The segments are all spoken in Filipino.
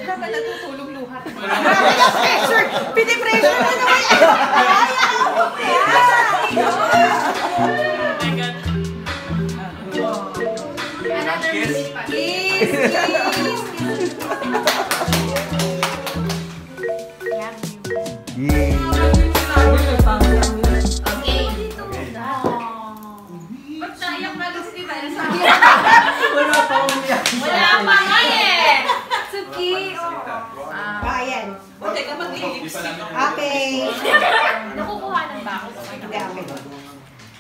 Wala ba natutulog luhat? Pressure! Pinipressure mo naman! Another kiss pa. Kiss! Yay! Okay. Ba't naiyak ba lang si Tita Elsa? Wala pa umiyak. Wala pa nga eh! Suki! Ayan. Teka, mag-lipstick. Okay. Nakukuhanan ba ako sa kanya? Okay.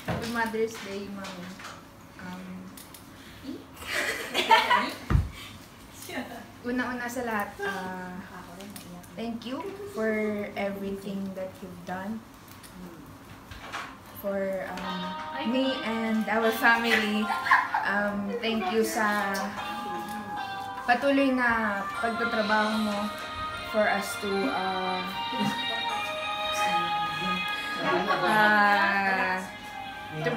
Happy Mother's Day, Mom. Una-una sa lahat, thank you for everything that you've done for me and our family. Thank you sa patuloy na pagtatrabaho mo for us to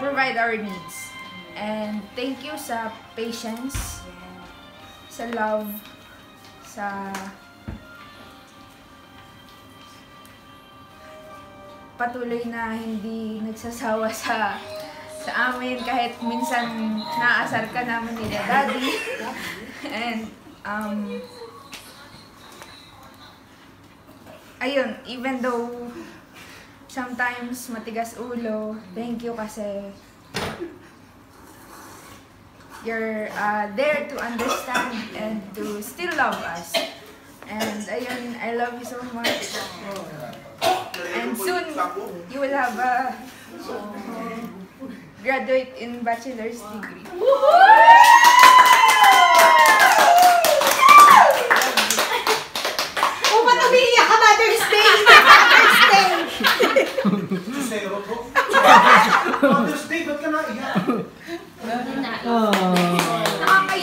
provide our needs. And thank you sa patience, sa love, sa patuloy na hindi nagsasawa sa amin kahit minsan naasar ka namin nila Daddy. And ayun, even though sometimes matigas ulo, thank you kasi you're there to understand and to still love us. And ayun, I love you so much. And soon, you will have a graduate in bachelor's degree. Oh, ba't umiiyak ka? Mother's Day! Mother's Day! Zero po. Mother's Day, ba't ka naiyak?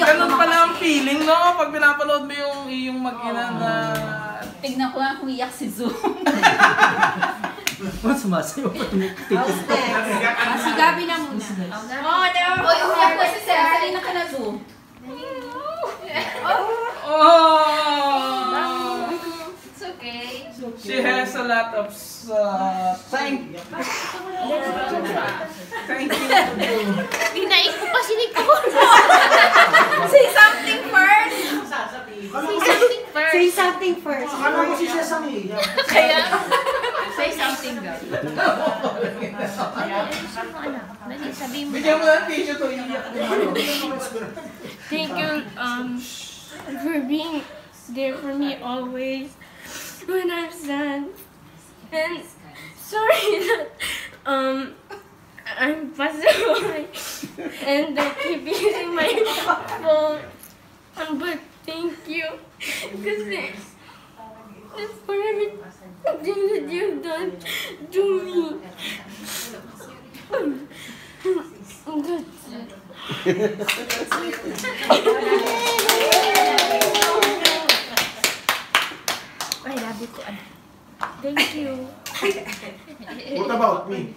Ganun pala ang feeling, no? Pag pinapanood mo yung iyong mag-ina na... Tignan ko nga kung iyak si Zoom. Mas sumasayo pa How's next? Si Gabi na muna. Oh, no! O, yung iyak ko si Sel. Salina ka na, Zoom. Oh! It's okay. She has a lot of thank you. Dinaik ko pa si Nicole. Say something first! Say something first. Akala ko si Sesame. Kaya, say something daw. Sabihin mo. Bigyan mo ng tissue to iiyak. Thank you for being there for me always when I'm sad. And sorry that I'm passed away and I keep using my phone. But thank you because for everything that you've done to me. That's it. I love you ko. Thank you. What about me?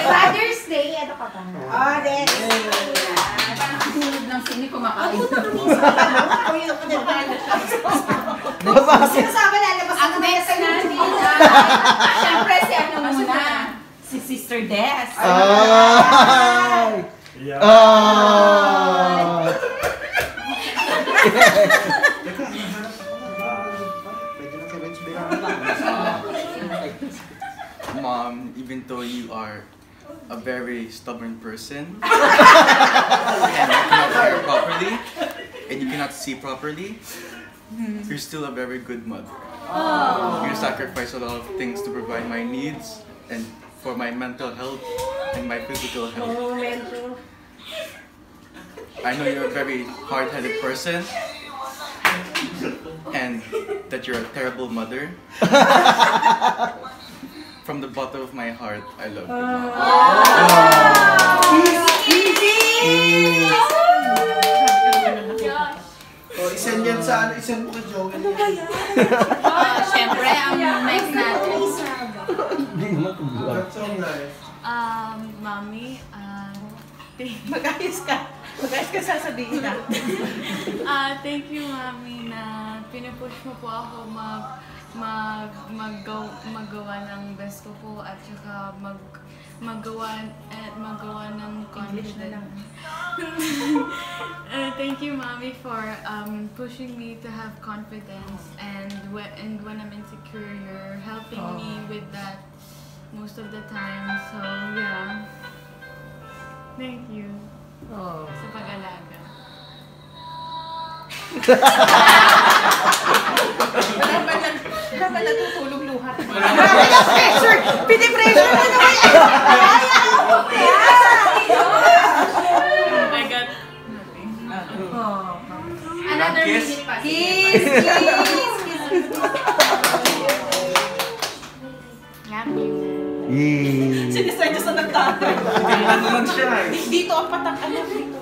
Mother's Day, ano ka ba? Oh, then. Sunod ng sini kumakain. Sinasabi na, labas Ang next natin, syempre si ano muna? Si Sister Des. Ay! Mom, even though you are a very stubborn person and you cannot hear properly and you cannot see properly, you're still a very good mother. You sacrifice a lot of things to provide my needs and for my mental health and my physical health. I know you're a very hard-headed person and that you're a terrible mother. From the bottom of my heart, I love you. O, isend yan sa ano, isend mo kay Joey. Syempre, ang next natin. Hindi naman kung buwan. That's so nice. Mommy, Mag-ayos ka. Mag-ayos ka sasabihin na. Thank you, Mami, na pinupush mo po ako magawa ng best ko po at saka magawa ng confidence. Thank you, Mommy, for pushing me to have confidence, and when I'm insecure, you're helping me with that most of the time. So yeah, thank you sa pag-alaga. Wala ba natutulog luha? Pressure! Pinipressure mo naman! I got nothing. Another Kiss? minute pa. Kiss! Kiss! Love you. Yay! Sinisay niya sa nagtatay. Ano lang siya eh. Dito ang patak alam dito.